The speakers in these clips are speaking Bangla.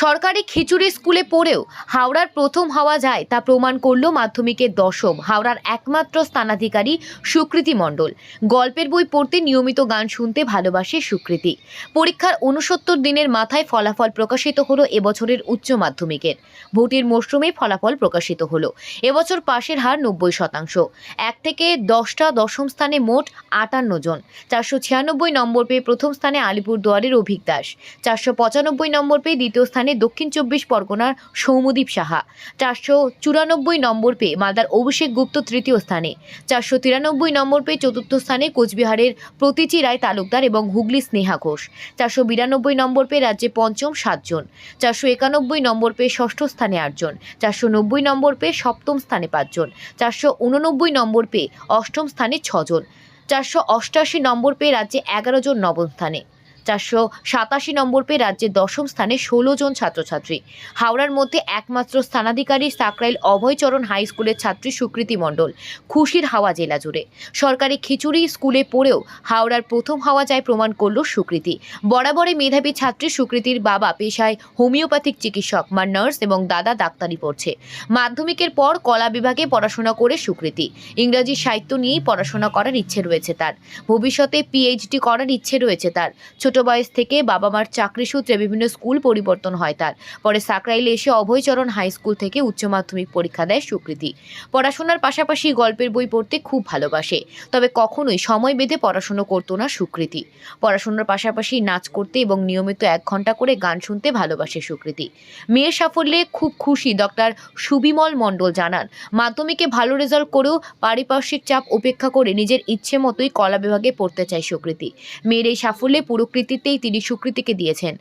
সরকারি খিচুড়ি স্কুলে পড়েও হাওড়ার প্রথম হওয়া যায় তা প্রমাণ করল মাধ্যমিকের দশম হাওড়ার একমাত্র স্থানাধিকারী সুকৃতি মণ্ডল। গল্পের বই পড়তে, নিয়মিত গান শুনতে ভালোবাসে সুকৃতি। পরীক্ষার ৬৯ দিনের মাথায় ফলাফল প্রকাশিত হলো এবছরের উচ্চ মাধ্যমিকের। ভোটের মরশুমে ফলাফল প্রকাশিত হলো। এবছর পাশের হার ৯০%। ১ থেকে 10টা দশম স্থানে মোট ৫৮ জন। ৪৯৬ নম্বর পেয়ে প্রথম স্থানে আলিপুরদুয়ারের অভিক দাস, ৪৯৫ নম্বর পেয়ে দ্বিতীয় স্থানে দক্ষিণ ২৪ পরগনার সৌম্যদীপ সাহা, ৪৯৪ নম্বর পেয়ে মালদার অভিষেক গুপ্ত তৃতীয় স্থানে, ৪৯৩ নম্বর পেয়ে চতুর্থ স্থানে কোচবিহারের প্রতীচি রায় তালুকদার এবং হুগলি স্নেহা ঘোষ, ৪৯২ নম্বর পেয়ে রাজ্যে পঞ্চম ৭ জন, ৪৯১ নম্বর পেয়ে ষষ্ঠ স্থানে ৮ জন, ৪৯০ নম্বর পেয়ে সপ্তম স্থানে ৫ জন, ৪৮৯ নম্বর পেয়ে অষ্টম স্থানে ৬ জন, ৪৮৮ নম্বর পেয়ে রাজ্যে ১১ জন নবম স্থানে, ৪৮৭ নম্বর পেয়ে রাজ্যের দশম স্থানে ১৬ জন ছাত্রছাত্রী। হাওড়ার মধ্যে একমাত্র স্থানাধিকারী সাকরাইল অভয়চরণ হাই স্কুলের ছাত্রী সুকৃতি মণ্ডল। খুশির হাওয়া জেলা জুড়ে। সরকারি খিচুড়ি স্কুলে পড়েও হাওড়ার প্রথম হওয়া যায় প্রমাণ করল সুকৃতি। বরাবরই মেধাবী ছাত্রী সুকৃতির বাবা পেশায় হোমিওপ্যাথিক চিকিৎসক, মা নার্স এবং দাদা ডাক্তারি পড়ছে। মাধ্যমিকের পর কলা বিভাগে পড়াশোনা করে সুকৃতি ইংরাজি সাহিত্য নিয়েই পড়াশোনা করার ইচ্ছে রয়েছে তার। ভবিষ্যতে পিএইচডি করার ইচ্ছে রয়েছে তার। ছোট বয়স থেকে বাবা মার চাকরি সূত্রে বিভিন্ন স্কুল পরিবর্তন হয় তার। পরে সাকরাইলে এসে অভয়চরণ হাই স্কুল থেকে উচ্চ মাধ্যমিক পরীক্ষা দেয় সুকৃতি। পড়াশোনার পাশাপাশি গল্পের বই পড়তে খুব ভালোবাসে, তবে কখনোই সময় বেঁধে পড়াশোনা করতো না সুকৃতি। পড়াশোনার পাশাপাশি নাচ করতে এবং নিয়মিত ১ ঘন্টা করে গান শুনতে ভালোবাসে সুকৃতি। মেয়ের সাফল্যে খুব খুশি ডক্টর সুবিমল মণ্ডল জানান, মাধ্যমিকে ভালো রেজাল্ট করেও পারিপার্শ্বিক চাপ উপেক্ষা করে নিজের ইচ্ছে মতোই কলা বিভাগে পড়তে চায় সুকৃতি। মেয়ের এই সাফল্যে পুরো কৃতিত্বই তিনি সুকৃতিকে দিয়েছেন।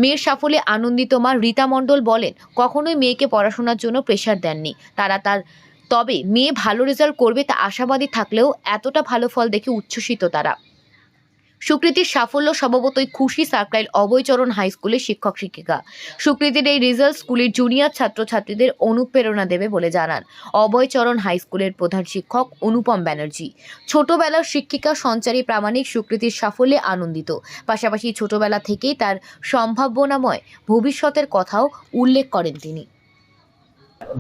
মেয়ের সাফল্যে আনন্দিত মা রীতা মণ্ডল বলেন, কখনোই মেয়েকে পড়াশোনার জন্য প্রেশার দেননি তবে মেয়ে ভালো রেজাল্ট করবে তা আশাবাদী থাকলেও এতটা ভালো ফল দেখে উচ্ছ্বসিত তারা। সুকৃতির সাফল্য স্বভাবতই খুশি সাকরাইল অভয়চরণ হাই স্কুলের শিক্ষক শিক্ষিকা। সুকৃতির এই রেজাল্ট স্কুলের জুনিয়র ছাত্রছাত্রীদের অনুপ্রেরণা দেবে বলে জানান অভয়চরণ হাই স্কুলের প্রধান শিক্ষক অনুপম ব্যানার্জি। ছোটবেলার শিক্ষিকা সঞ্চারী প্রামাণিক সুকৃতির সাফল্যে আনন্দিত, পাশাপাশি ছোটবেলা থেকেই তার সম্ভাবনাময় ভবিষ্যতের কথাও উল্লেখ করেন তিনি।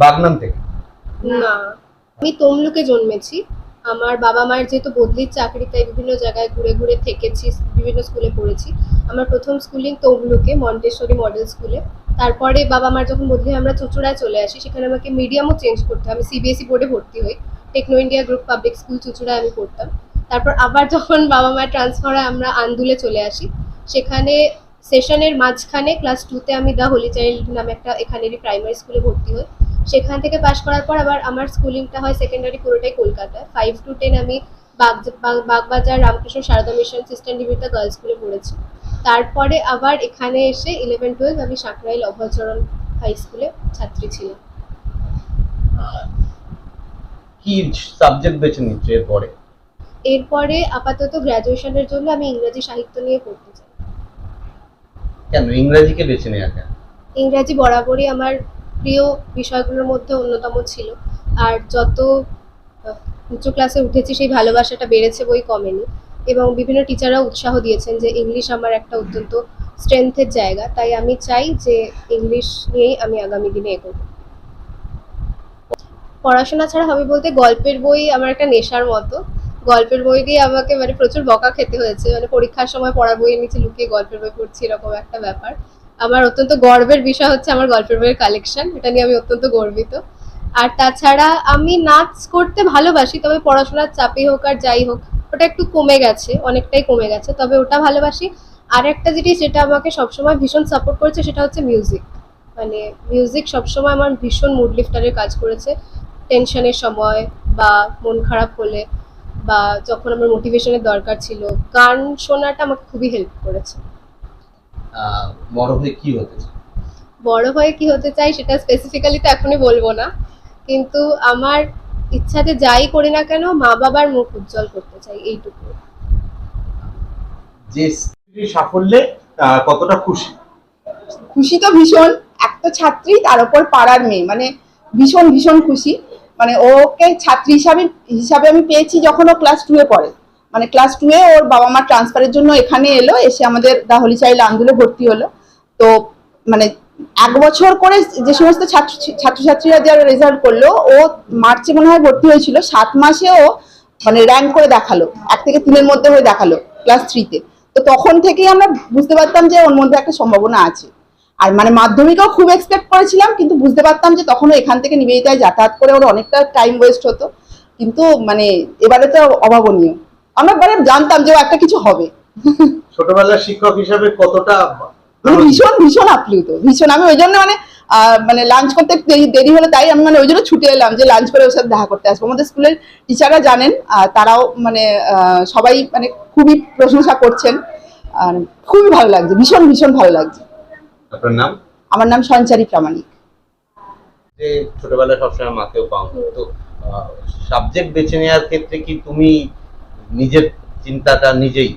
বাগনান থেকে না, আমি তমলুকে জন্মেছি। আমার বাবা মায়ের যেহেতু বদলির চাকরি, তাই বিভিন্ন জায়গায় ঘুরে ঘুরে থেকেছি, বিভিন্ন স্কুলে পড়েছি। আমার প্রথম স্কুলিং তমলুকে মন্টেশ্বরী মডেল স্কুলে। তারপরে বাবা মার যখন বদলি আমরা চুঁচুড়ায় চলে আসি, সেখানে আমাকে মিডিয়ামও চেঞ্জ করতে হয়। আমি সিবিএসই বোর্ডে ভর্তি হই, techno India group public school চুঁচুড়ায় আমি পড়তাম। তারপর আবার যখন বাবা মায়ের ট্রান্সফার হয়, আমরা আন্দুলে চলে আসি। সেখানে সেশনের মাঝখানে ক্লাস 2তে আমি দ্য হোলি চাইল্ড নামে একটা এখানেরই প্রাইমারি স্কুলে ভর্তি হই। সেখান থেকে পাশ করার পর আবার আমার স্কুলিংটা হয় সেকেন্ডারি পুরোটাই কলকাতায়। 5 to 10 আমি Bagbazar Ramakrishna Sarada mission sister Nivedita girls স্কুলে পড়েছি। তারপরে আবার এখানে এসে 11-12 আমি সাকরাইল অভয়চরণ হাই স্কুলে ছাত্রী ছিলাম। কি সাবজেক্ট বেছে নিচ্ছ এরপরে আপাতত গ্র্যাজুয়েশনের জন্য আমি ইংরেজি সাহিত্য নিয়ে পড়তে চাই। কেন ইংরেজিকে বেছে নেওয়া কেন? ইংরাজি বরাবরই আমার প্রিয় বিষয়গুলোর মধ্যে অন্যতম ছিল। আর যত উচ্চ ক্লাসে উঠেছি সেই ভালোবাসাটা বেড়েছে, বই কমেনি। এবং বিভিন্ন টিচাররা উৎসাহ দিয়েছেন যে ইংলিশ আমার একটা অত্যন্ত স্ট্রেংথের জায়গা, তাই আমি চাই যে ইংলিশ নিয়েই আমি আগামী দিনে এগোবো। পড়াশোনা ছাড়া হবে বলতে গল্পের বই আমার একটা নেশার মতো। গল্পের বই দিয়ে আমাকে প্রচুর বকা খেতে হয়েছে। পরীক্ষার সময় পড়ার বইয়ের নিচে লুকিয়ে গল্পের বই পড়ছি, এরকম একটা ব্যাপার। আমার অত্যন্ত গর্বের বিষয় হচ্ছে আমার গল্পের বইয়ের কালেকশন, এটা নিয়ে আমি অত্যন্ত গর্বিত। আর তাছাড়া আমি নাচ করতে ভালোবাসি, তবে পড়াশোনার চাপেই হোক আর যাই হোক ওটা একটু কমে গেছে, অনেকটাই কমে গেছে, তবে ওটা ভালোবাসি। আর একটা জিনিস যেটা আমাকে সবসময় ভীষণ সাপোর্ট করেছে সেটা হচ্ছে মিউজিক। মিউজিক সবসময় আমার ভীষণ মুড লিফটারের কাজ করেছে। টেনশনের সময় বা মন খারাপ হলে বা যখন আমার মোটিভেশনের দরকার ছিল, গান শোনাটা আমাকে খুবই হেল্প করেছে। বড় হয়ে কি হতে চাই? বড় হয়ে কি হতে চাই সেটা স্পেসিফিক্যালি তো এখনই বলবো না, কিন্তু আমার ইচ্ছা যে যাই করি না কেন মা বাবার মুখ উজ্জ্বল করতে চাই, এইটুকু। যে সাফল্যে কতটা খুশি? খুশি তো ভীষণ, একটা ছাত্রী তার উপর পাড়ার মেয়ে, ভীষণ ভীষণ খুশি। ওকে ছাত্রী হিসাবে আমি পেয়েছি যখন ও ক্লাস 2-এ পড়ে। ক্লাস 2-এ ওর বাবা মা ট্রান্সফারের জন্য এখানে এলো, এসে আমাদের দ্য হোলি চাইল্ড আন্দোলনে ভর্তি হলো। তো এক বছর করে যে সমস্ত ছাত্রছাত্রীরা যারা রেজাল্ট করলো, ও মার্চে মনে হয় ভর্তি হয়েছিল, 7 মাসে ও মানে র্যাঙ্ক করে দেখালো, 1 থেকে 3-এর মধ্যে হয়ে দেখালো ক্লাস 3-তে। তো তখন থেকেই আমরা বুঝতে পারতাম যে ওর মধ্যে একটা সম্ভাবনা আছে। আর মানে মাধ্যমিকেও খুব এক্সপেক্ট করেছিলাম, কিন্তু বুঝতে পারতাম যে তখনও এখান থেকে নিবেদিতায় যাতায়াত করে ওর অনেকটা টাইম ওয়েস্ট হতো। কিন্তু মানে এবারে তো অভাবনীয়, আমরা মানে জানতাম যে ও একটা কিছু হবে। ছোটবেলার শিক্ষক হিসাবে কতটা মানে ভীষণ ভীষণ আপ্লুত, ভীষণ। আমি ওই জন্য মানে লাঞ্চ করতে একটু দেরি হলো, তাই আমি মানে ওই জন্য ছুটে এলাম যে লাঞ্চ করে ওর সাথে দেখা করতে আসবো। আমাদের স্কুলের টিচাররা জানেন, তারাও মানে সবাই মানে খুবই প্রশংসা করছেন, আর খুবই ভালো লাগছে, ভীষণ ভীষণ ভালো লাগছে। আপনার নাম? আমার নাম সঞ্চারী প্রামাণিক। যে ছোটবেলায় সবসময় মাকেও পাও, তো সাবজেক্ট বেছে নেওয়ার ক্ষেত্রে কি তুমি নিজের চিন্তাটা নিজেই?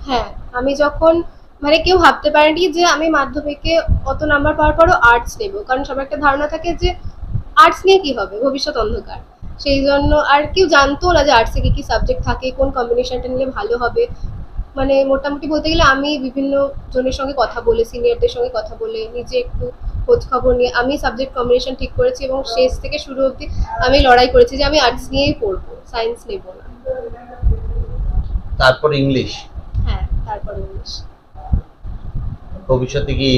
হ্যাঁ, আমি যখন মানে কেউ ভাবতে পারেনি যে আমি মাধ্যমিকে অত নাম্বার পাওয়ার পরও আর্টস নেব, কারণ সবার একটা ধারণা থাকে যে আর্টস নিয়ে কি হবে, ভবিষ্যৎ অন্ধকার। সেই জন্য আর কেউ জানতো না যে আর্টসে কি কি সাবজেক্ট থাকে, কোন কম্বিনেশনটা নিলে ভালো হবে। মানে মোটামুটি বলতে গেলে আমি বিভিন্ন জনের সঙ্গে কথা বলে, সিনিয়রদের সঙ্গে কথা বলে, নিজে একটু খোঁজ খবর নিয়ে আমি সাবজেক্ট কম্বিনেশন ঠিক করেছি, এবং শেষ থেকে শুরু অবধি আমি লড়াই করেছি যে আমি আর্টস নিয়েই পড়বো, সায়েন্স নেব না। তারপর ইংলিশ। হ্যাঁ, তারপর ইংলিশ। ভবিষ্যতে কি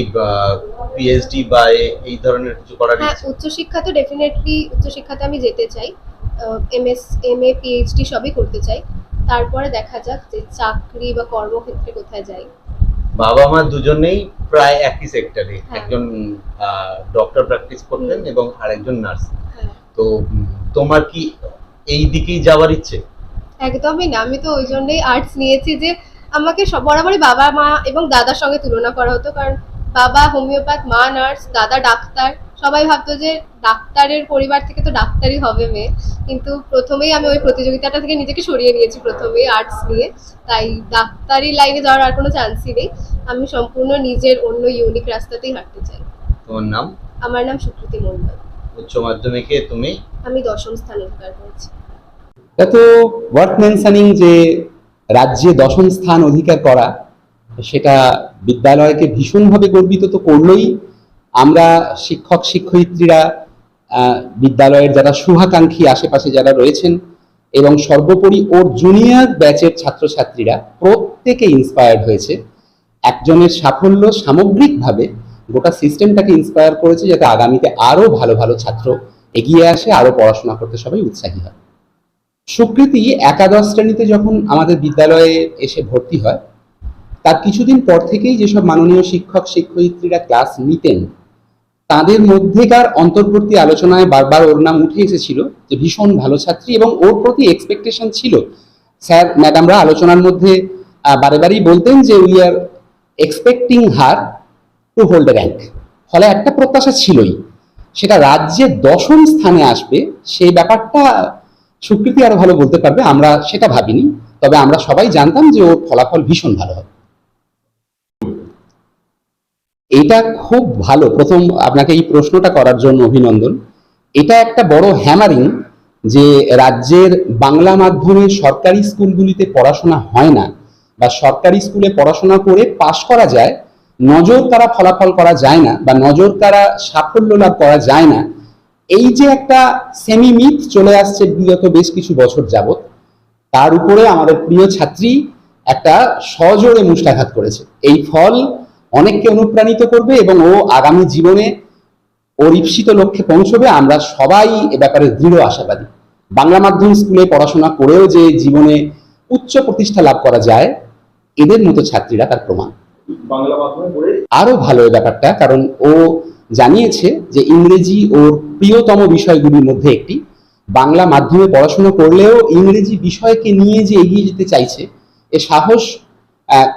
পিএইচডি বা এই ধরনের কিছু করার হ্যাঁ, ইচ্ছে? উচ্চশিক্ষা তো ডেফিনেটলি, উচ্চশিক্ষাতে আমি যেতে চাই, এমএ পিএইচডি সবই করতে চাই। তারপরে দেখা যাক যে চাকরি বা কর্মক্ষেত্রে কোথায় যাই। বাবা মা দুজনেই প্রায় একই সেক্টরে, হ্যাঁ। একজন ডক্টর প্র্যাকটিস করতেন এবং আরেকজন নার্স। হ্যাঁ, তো তোমার কি এই দিকেই যাওয়ার ইচ্ছে? একদমই না, আমি তো ওই জন্যই আর্টস নিয়েছি যে আমাকে বরাবরই বাবা মা এবং দাদার সঙ্গে তুলনা করা হতো, কারণ বাবা হোমিওপ্যাথ, মা নার্স, দাদা ডাক্তার। সবাই ভাবতো যে ডাক্তারের পরিবার থেকে তো ডাক্তারই হবে মেয়ে, কিন্তু প্রথমেই আমি ওই প্রতিযোগিতাটা থেকে নিজেকে সরিয়ে নিয়েছি, প্রথমেই আর্টস নিয়ে। তাই ডাক্তারি লাইনে যাওয়ার আর কোনো চান্সই নেই, আমি সম্পূর্ণ নিজের অন্য ইউনিক রাস্তাতেই হাঁটতে চাই। তোমার নাম? আমার নাম সুকৃতি মণ্ডল। উচ্চ মাধ্যমিকে তুমি? আমি 10ম স্থান অধিকার করেছি। এটা তো ওয়ার্থ মেনশনিং যে রাজ্যে 10ম স্থান অধিকার করা, সেটা বিদ্যালয়কে ভীষণভাবে গর্বিত তো করলোই। আমরা শিক্ষক শিক্ষয়িত্রীরা, বিদ্যালয়ের যারা শুভাকাঙ্ক্ষী আশেপাশে যারা রয়েছেন, এবং সর্বোপরি ওর জুনিয়র ব্যাচের ছাত্রছাত্রীরা প্রত্যেকে ইন্সপায়ার্ড হয়েছে। একজনের সাফল্য সামগ্রিকভাবে গোটা সিস্টেমটাকে ইন্সপায়ার করেছে, যাতে আগামীতে আরো ভালো ভালো ছাত্র এগিয়ে আসে, আরো পড়াশোনা করতে সবাই উৎসাহী হয়। সুকৃতি একাদশ শ্রেণীতে যখন আমাদের বিদ্যালয়ে এসে ভর্তি হয়, তার কিছুদিন পর থেকেই যেসব মাননীয় শিক্ষক শিক্ষয়িত্রীরা ক্লাস নিতেন, তাদের মধ্যেকার অন্তর্বর্তী আলোচনায় বারবার ওর নাম উঠে এসেছিল যে ভীষণ ভালো ছাত্রী, এবং ওর প্রতি এক্সপেকটেশন ছিল। স্যার ম্যাডামরা আলোচনার মধ্যে বারে বারেই বলতেন যে we are expecting her to hold a rank. ফলে একটা প্রত্যাশা ছিলই, সেটা রাজ্যে 10ম স্থানে আসবে সেই ব্যাপারটা সুকৃতি আরো ভালো বলতে পারবে, আমরা সেটা ভাবিনি। তবে আমরা সবাই জানতাম যে ওর ফলাফল ভীষণ ভালো হবে। এটা খুব ভালো, প্রথম আপনাকে এই প্রশ্নটা করার জন্য অভিনন্দন। এটা একটা বড় হ্যামারিং যে রাজ্যের বাংলা মাধ্যমে সরকারি স্কুলগুলিতে পড়াশোনা হয় না, বা সরকারি স্কুলে পড়াশোনা করে পাশ করা যায়, নজর তারা ফলাফল করা যায় না, বা নজর তারা সাফল্য লাভ করা যায় না। এই যে একটা সেমি মিথ চলে আসছে বিগত বেশ কিছু বছর যাবত, তার উপরে আমাদের প্রিয় ছাত্রী একটা সজোরে মুষ্টাঘাত করেছে। এই ফল অনেককে অনুপ্রাণিত করবে, এবং ও আগামী জীবনে ওর ঈপ্সিত লক্ষ্যে পৌঁছবে। আমরা সবাই এ ব্যাপারে দৃঢ় আশাবাদী। বাংলা মাধ্যম স্কুলে পড়াশোনা করেও যে জীবনে উচ্চ প্রতিষ্ঠা লাভ করা যায়, এদের মতো ছাত্রীরা তার প্রমাণ। বাংলা মাধ্যমে পড়ে আরো ভালো এই ব্যাপারটা, কারণ ও জানিয়েছে যে ইংরেজি ওর প্রিয়তম বিষয়গুলির মধ্যে একটি। বাংলা মাধ্যমে পড়াশোনা করলেও ইংরেজি বিষয়কে নিয়ে যে এগিয়ে যেতে চাইছে, এ সাহস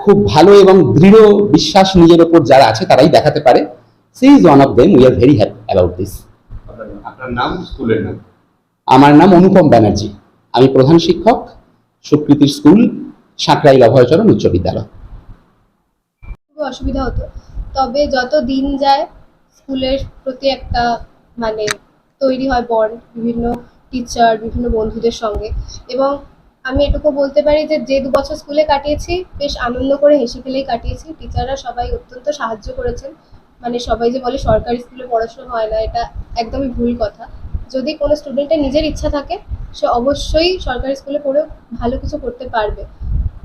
খুব ভালো, এবং দৃঢ় বিশ্বাস নিজের ওপর যারা আছে তারাই দেখাতে পারে। She is one of them, we are very happy about this. আপনার নাম, স্কুলের নাম? আমার নাম অনুপম ব্যানার্জি, আমি প্রধান শিক্ষক, সুকৃতির স্কুল সাঁকরাইল অভয়চরণ উচ্চ বিদ্যালয়। খুব অসুবিধা হতো, তবে যত দিন যায় স্কুলের প্রতি একটা মানে তৈরি হয় বন্ড, বিভিন্ন টিচার, বিভিন্ন বন্ধুদের সঙ্গে। এবং আমি এটুকু বলতে পারি যে 2 বছর স্কুলে কাটিয়েছি বেশ আনন্দ করে হেসে খেলেই কাটিয়েছি। টিচাররা সবাই অত্যন্ত সাহায্য করেছেন, মানে সবাই যে বলে সরকারি স্কুলে পড়াশোনা হয় না, এটা একদমই ভুল কথা। যদি কোনো স্টুডেন্টের নিজের ইচ্ছা থাকে, সে অবশ্যই সরকারি স্কুলে পড়েও ভালো কিছু করতে পারবে।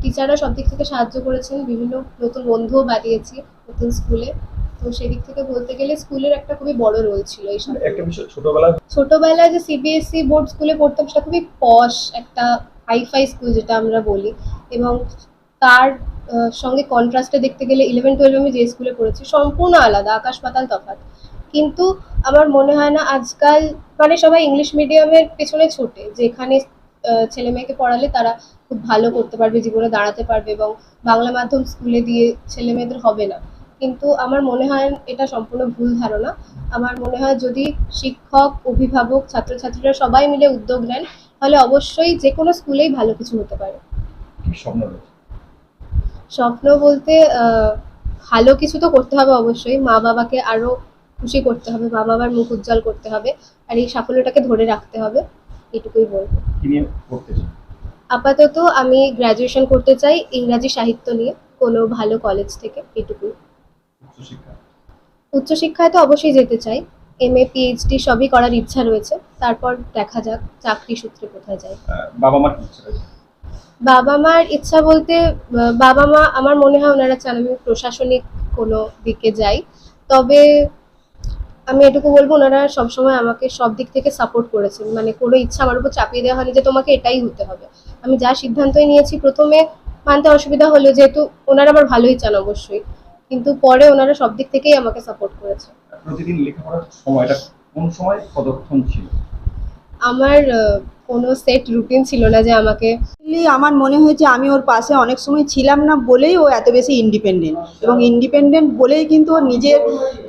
টিচাররা সব দিক থেকে সাহায্য করেছেন, বিভিন্ন নতুন বন্ধুও বানিয়েছি নতুন স্কুলে। তো সেদিক থেকে বলতে গেলে স্কুলের একটা খুবই বড় রোল ছিল এই সব। একটা বিষয় ছোটবেলায় যে সিবিএসই বোর্ড স্কুলে পড়তাম, সেটা খুবই পশ একটা হাইফাই স্কুল যেটা আমরা বলি, এবং তার সঙ্গে কন্ট্রাস্টে দেখতে গেলে 11-12 আমি যে স্কুলে পড়েছি সম্পূর্ণ আলাদা, আকাশ পাতাল তফাৎ। কিন্তু আমার মনে হয় না আজকাল মানে সবাই ইংলিশ মিডিয়ামের পেছনে ছোটে, যেখানে ছেলে মেয়েকে পড়ালে তারা খুব ভালো করতে পারবে, জীবনে দাঁড়াতে পারবে, এবং বাংলা মাধ্যম স্কুলে দিয়ে ছেলে মেয়েদের হবে না। কিন্তু আমার মনে হয় এটা সম্পূর্ণ ভুল ধারণা। আমার মনে হয় যদি শিক্ষক, অভিভাবক, ছাত্রছাত্রীরা সবাই মিলে উদ্যোগ নেন, তাহলে অবশ্যই যে কোনো স্কুলেই ভালো কিছু হতে পারে। কি স্বপ্ন রয়েছে? স্বপ্ন বলতে ভালো কিছু তো করতে হবে অবশ্যই, মা বাবাকে আরো খুশি করতে হবে, মা বাবার মুখ উজ্জ্বল করতে হবে, আর এই সাফল্যটাকে ধরে রাখতে হবে, এটুকুই বলবো। কি নিয়ে পড়তে চাই? আপাতত আমি গ্র্যাজুয়েশন করতে চাই ইংরাজি সাহিত্য নিয়ে, কোনো ভালো কলেজ থেকে, এটুকুই। উচ্চশিক্ষা? উচ্চশিক্ষায় তো অবশ্যই যেতে চাই, এমএ পিএইচডি সবই করার ইচ্ছা রয়েছে, তারপর দেখা যাক চাকরি সূত্রে কোথায় যাই। বাবা মার কি ইচ্ছা রয়েছে? বাবা মার ইচ্ছা বলতে বাবা মা আমার মনে হয় ওনারা চান আমি প্রশাসনিক কোনো দিকে যাই। তবে আমি এটুকু বলবো, ওনারা সবসময় আমাকে সব দিক থেকে সাপোর্ট করেছেন, মানে কোনো ইচ্ছা আমার উপর চাপিয়ে দেওয়া হয়নি যে তোমাকে এটাই হতে হবে। আমি যা সিদ্ধান্তই নিয়েছি প্রথমে মানতে অসুবিধা হলো, যেহেতু ওনারা আমার ভালোই চান অবশ্যই, কিন্তু পরে ওনারা সব দিক থেকেই আমাকে সাপোর্ট করেছে। প্রতিদিন লেখাপড়ার সময়টা কোন সময় কতক্ষণ ছিল? আমার কোনো সেট রুটিন ছিল না যে আমাকে। আমার মনে হয়েছে আমি ওর পাশে অনেক সময় ছিলাম না বলেই ও এত বেশি ইন্ডিপেন্ডেন্ট, এবং ইন্ডিপেন্ডেন্ট বলেই কিন্তু ও নিজের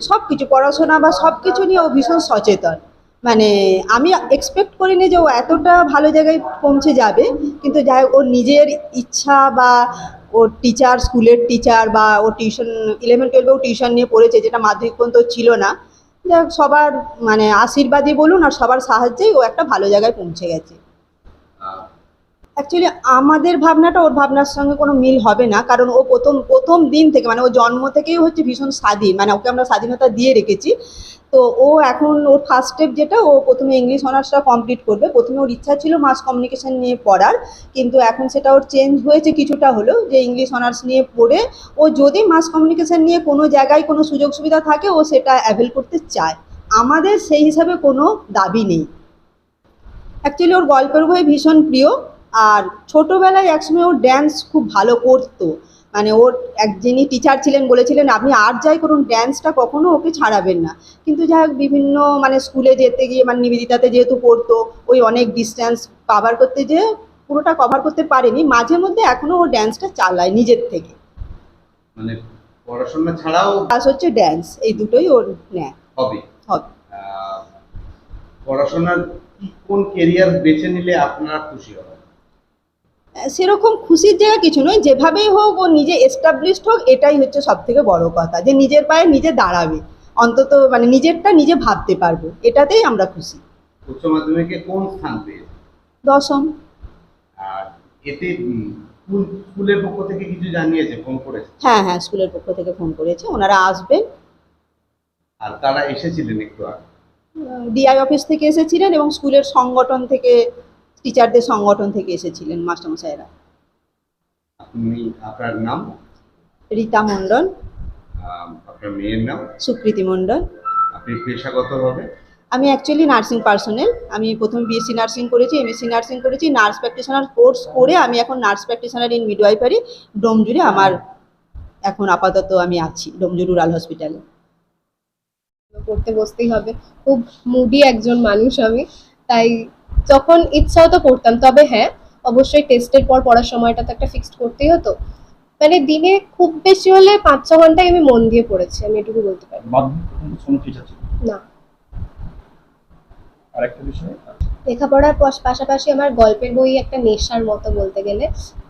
সব কিছু পড়াশোনা বা সব কিছু নিয়ে ও ভীষণ সচেতন। মানে আমি এক্সপেক্ট করিনি যে ও এতটা ভালো জায়গায় পৌঁছে যাবে, কিন্তু যাই হোক ওর নিজের ইচ্ছা বা ওর টিচার, স্কুলের টিচার, বা ও টিউশন 11-12-এও টিউশন নিয়ে পড়েছে, যেটা মাধ্যমিক পর্যন্ত ছিল না। যাই হোক সবার মানে আশীর্বাদই বলুন আর সবার সাহায্যেই ও একটা ভালো জায়গায় পৌঁছে গেছে। অ্যাকচুয়ালি আমাদের ভাবনাটা ওর ভাবনার সঙ্গে কোনো মিল হবে না, কারণ ও প্রথম দিন থেকে মানে ও জন্ম থেকেই হচ্ছে ভীষণ স্বাধীন, মানে ওকে আমরা স্বাধীনতা দিয়ে রেখেছি। তো ও এখন ওর ফার্স্ট স্টেপ যেটা, ও প্রথমে ইংলিশ অনার্সটা কমপ্লিট করবে। প্রথমে ওর ইচ্ছা ছিল মাস কমিউনিকেশন নিয়ে পড়ার, কিন্তু এখন সেটা ওর চেঞ্জ হয়েছে কিছুটা হলেও, যে ইংলিশ অনার্স নিয়ে পড়ে ও যদি মাস কমিউনিকেশন নিয়ে কোনো জায়গায় কোনো সুযোগ সুবিধা থাকে ও সেটা অ্যাভেল করতে চায়। আমাদের সেই হিসাবে কোনো দাবি নেই। অ্যাকচুয়ালি ওর গল্পের বই ভীষণ প্রিয়, আর ছোটোবেলায় একসময় ও ড্যান্স খুব ভালো করতো। মানে ওর যিনি টিচার ছিলেন বলেছিলেন আপনি আর যাই করুন ড্যান্সটা কখনো ওকে ছাড়াবেন না। কিন্তু যাই হোক বিভিন্ন মানে স্কুলে যেতে গিয়ে মানে নিবেদিতাতে যেহেতু পড়তো, ওই অনেক ডিস্ট্যান্স কভার করতে যেয়ে পুরোটা কভার করতে পারেনি। মাঝে মধ্যে এখনও ও ড্যান্সটা চালায় নিজের থেকে। মানে পড়াশোনা ছাড়াও প্লাস হচ্ছে ড্যান্স, এই দুটোই ওর নেয় হবে। হবে। পড়াশোনার কোন কেরিয়ার বেছে নিলে আপনারা খুশি হবেন? সেরকম খুশির জায়গা কিছু নয়, যেভাবেই হোক ও নিজে এস্টাবলিশড হোক, এটাই হচ্ছে সব থেকে বড় কথা, যে নিজের পায়ে নিজে দাঁড়াবে, অন্তত মানে নিজেরটা নিজে ভাবতে পারবো, এটাতেই আমরা খুশি। উচ্চ মাধ্যমিকে কোন স্থান পেয়েছে? 10ম। আর এতে স্কুলের পক্ষ থেকে কিছু জানিয়েছে, ফোন করেছে? হ্যাঁ হ্যাঁ, স্কুলের পক্ষ থেকে ফোন করেছে, ওনারা আসবেন। আর তারা এসেছিলেন একটু আগে? ডিআই অফিস থেকে এসেছিলেন এবং স্কুলের সংগঠন থেকে, টিচারদের সংগঠন থেকে এসেছিলেন মাস্টারমশাইরা। আপনার নাম? রীতা মণ্ডল। আপনার মেয়ের নাম? সুকৃতি মণ্ডল। আপনি পেশাগতভাবে? আমি অ্যাকচুয়ালি নার্সিং পার্সোনেল। আমি প্রথমে বিএসসি নার্সিং করেছি, এমএসসি নার্সিং করেছি, নার্স প্র্যাকটিশনার কোর্স করে আমি এখন নার্স প্র্যাকটিশনার ইন মিডওয়াইফারি ডোমজুড়ে আমার এখন আপাতত আমি আছি ডোমজুড় রুরাল হসপিটালে। পড়তে বসতেই হবে, খুব মুডি একজন মানুষ আমি, তাই যখন ইচ্ছা হতো পড়তাম। তবে হ্যাঁ, অবশ্যই টেস্টের পর পড়ার সময়টা তো একটা ফিক্সড করতেই হতো। মানে দিনে খুব বেশি হলে 5-6 ঘন্টায় আমি মন দিয়ে পড়েছি, আমি এটুকু বলতে পারি। মাধ্যমিক কোন টিচার ছিল? না, আরেকটা বিষয়, লেখাপড়ার পাশাপাশি আমার গল্পের বই একটা নেশার মতো বলতে গেলে।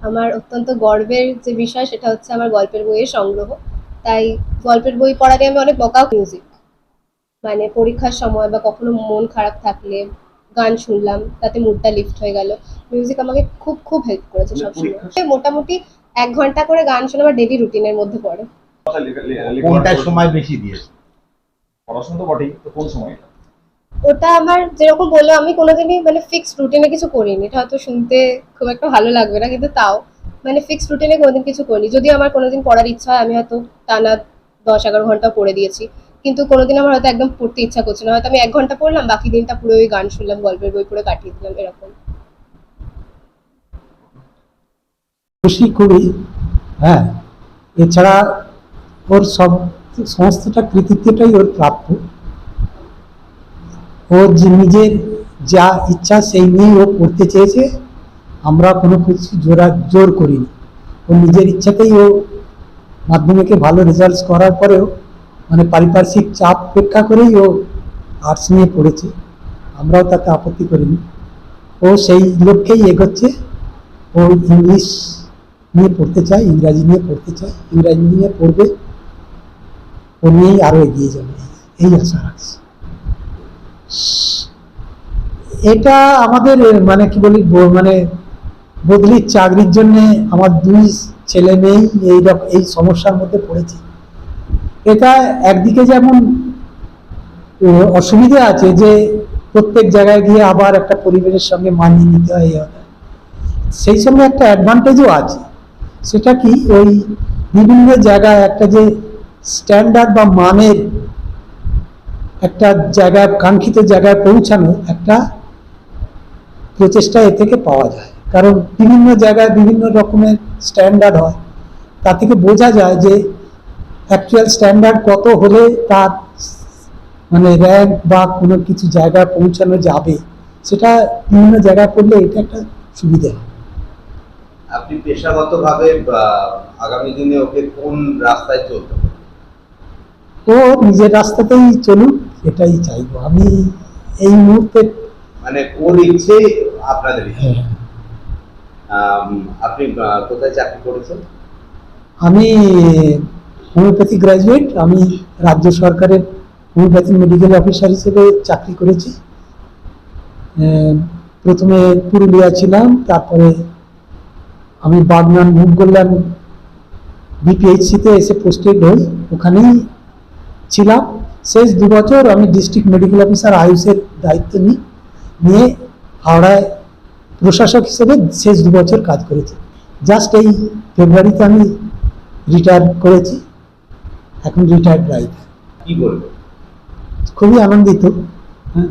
আমার অত্যন্ত গর্বের যে বিষয় সেটা হচ্ছে আমার গল্পের বইয়ের সংগ্রহ। তাই গল্পের বই পড়াতে আমি অনেক বকাও। মিউজিক মানে পরীক্ষার সময় বা কখনো মন খারাপ থাকলে গান শুনলাম, তাতে মুডটা লিফট হয়ে গেল। মিউজিক আমাকে খুব খুব হেল্প করেছে সবসময়। মোটামুটি 1 ঘন্টা করে গান শোনা আমার ডেইলি রুটিনের মধ্যে পড়ে। কোনটার সময় বেশি দিয়েছে? পড়াশোনা তো বটেই, তো কোন সময় এটা? ওটা আমার যেরকম বললো, আমি কোনোদিনই মানে ফিক্সড রুটিনে কিছু করিনি। এটা হয়তো শুনতে খুব একটা ভালো লাগবে না, কিন্তু তাও মানে ফিক্সড রুটিনে কোনোদিন কিছু করিনি। যদি আমার কোনোদিন পড়ার ইচ্ছা হয়, আমি হয়তো টানা 10-11 ঘন্টা পড়ে দিয়েছি, কিন্তু কোনোদিন আমার হয়তো একদম পড়তে ইচ্ছা করছে না, হয়তো আমি 1 ঘন্টা পড়লাম, বাকি দিনটা পুরো ওই গান শুনলাম, গল্পের বই পড়ে কাটিয়ে দিলাম, এরকম। খুশি খুবই। হ্যাঁ, এছাড়া ওর সমস্তটা কৃতিত্বটাই ওর প্রাপ্য। ওর যে নিজের যা ইচ্ছা সেই নিয়েই ও করতে চেয়েছে, আমরা কোনো কিছু জোর করিনি। ও নিজের ইচ্ছাতেই ও মাধ্যমিকে ভালো রেজাল্ট করার পরেও মানে পারিপার্শ্বিক চাপ উপেক্ষা করেই ও আর্টস নিয়ে পড়েছে, আমরাও তাতে আপত্তি করিনি। ও সেই লক্ষ্যেই এগোচ্ছে। ও ইংলিশ নিয়ে পড়তে চায়, ইংরাজি নিয়ে পড়তে চায়, ইংরাজি নিয়ে পড়বে, ও নিয়েই আরো এগিয়ে যাবে, এই আশা রাখছি। এটা আমাদের মানে কি বলি, মানে বদলির চাকরির জন্য আমার 2 ছেলে মেয়েই এই সমস্যার মধ্যে পড়েছে। এটা একদিকে যেমন অসুবিধা আছে যে প্রত্যেক জায়গায় গিয়ে আবার একটা পরিবেশের সঙ্গে মানিয়ে নিতে হয়, সেই সঙ্গে একটা অ্যাডভান্টেজও আছে। সেটা কি, ওই বিভিন্ন জায়গায় একটা যে স্ট্যান্ডার্ড বা মানের একটা জায়গায়, কাঙ্ক্ষিত জায়গায় পৌঁছানো একটা প্রচেষ্টা এ থেকে পাওয়া যায়। কারণ বিভিন্ন জায়গায় বিভিন্ন রকমের স্ট্যান্ডার্ড হয়, তা থেকে বোঝা যায় যে অ্যাকচুয়াল স্ট্যান্ডার্ড কত হলে তার মানে র্যাঙ্ক বা কোনো কিছু জায়গায় পৌঁছানো যাবে, সেটা বিভিন্ন জায়গায় পড়লে এটা একটা সুবিধা। আপনি পেশাগতভাবে আগামী দিনে ওকে কোন রাস্তায় চলতে হবে? ও নিজের রাস্তাতেই চলুক, এটাই চাইবো আমি এই মুহূর্তে। মানে ওর ইচ্ছে আপনাদের ইচ্ছে। হ্যাঁ, আপনি কোথায় চাকরি করেছেন? আমি হোমিওপ্যাথি গ্র্যাজুয়েট। আমি রাজ্য সরকারের হোমিওপ্যাথি মেডিকেল অফিসার হিসেবে চাকরি করেছি। প্রথমে পুরুলিয়া ছিলাম, তারপরে আমি বাগনান মুভ করলাম, বিপিএইচসিতে এসে পোস্টেড হই, ওখানেই ছিলাম। শেষ 2 বছর আমি ডিস্ট্রিক্ট মেডিকেল অফিসার আয়ুষের দায়িত্ব নিয়ে হাওড়ায় প্রশাসক হিসেবে শেষ 2 বছর কাজ করেছি। জাস্ট এই ফেব্রুয়ারিতে আমি রিটায়ার করেছি, এখন রিটায়ার্ড ড্রাইভার। কি বলবো? খুবই আনন্দিত। হ্যাঁ,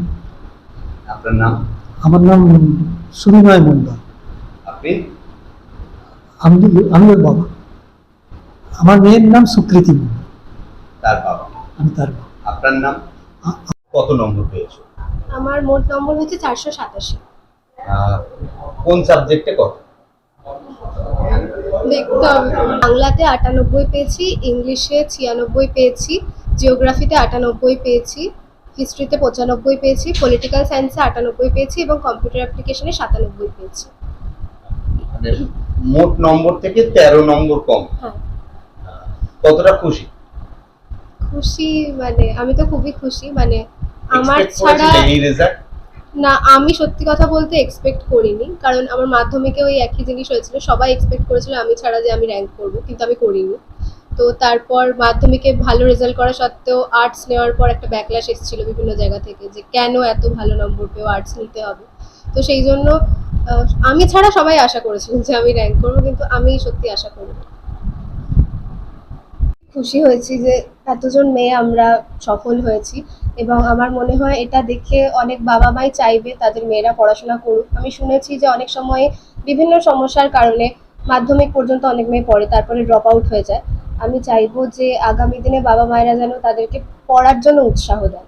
আপনার নাম? আমার নাম সুবিনয় মন্ডল। আপনি? আমি ওর বাবা। আমার মেয়ের নাম সুকৃতি মন্ডল। তার বাবা? আমি তার বাবা। আপনার নাম? কত নম্বর পেয়েছো? আমার মোট নম্বর হচ্ছে 487। কোন সাবজেক্টে কত? দেখতে হবে। বাংলাতে 98 পেয়েছি, ইংলিশে 96 পেয়েছি, জিওগ্রাফিতে 98 পেয়েছি, হিস্ট্রিতে 95 পেয়েছি, পলিটিক্যাল সায়েন্সে 98 পেয়েছি এবং কম্পিউটার অ্যাপ্লিকেশনে 97 পেয়েছি। মানে মোট নম্বর থেকে 13 নম্বর কম। হ্যাঁ, কতটা খুশি? খুশি মানে আমি তো খুবই খুশি। মানে আমার Expect ছাড়া করেছিলেন এই রেজাল্ট? না, আমি সত্যি কথা বলতে এক্সপেক্ট করিনি, কারণ আমার মাধ্যমিকে ওই একই জিনিস হয়েছিল, সবাই এক্সপেক্ট করেছিল আমি ছাড়া যে আমি র্যাঙ্ক করবো, কিন্তু আমি করিনি। তো তারপর মাধ্যমিকে ভালো রেজাল্ট করা সত্ত্বেও আর্টস নেওয়ার পর একটা ব্যাকল্যাশ এসেছিল বিভিন্ন জায়গা থেকে, যে কেন এত ভালো নম্বর পেও আর্টস নিতে হবে। তো সেই জন্য আমি ছাড়া সবাই আশা করেছিলেন যে আমি র্যাঙ্ক করবো, কিন্তু আমি সত্যি আশা করিনি। খুশি হয়েছি যে এতজন মেয়ে আমরা সফল হয়েছি, এবং আমার মনে হয় এটা দেখে অনেক বাবা মাই চাইবে তাদের মেয়েরা পড়াশোনা করুক। আমি শুনেছি যে অনেক সময়ে বিভিন্ন সমস্যার কারণে মাধ্যমিক পর্যন্ত অনেক মেয়ে পড়ে, তারপরে ড্রপ আউট হয়ে যায়। আমি চাইবো যে আগামী দিনে বাবা মায়েরা যেন তাদেরকে পড়ার জন্য উৎসাহ দেয়।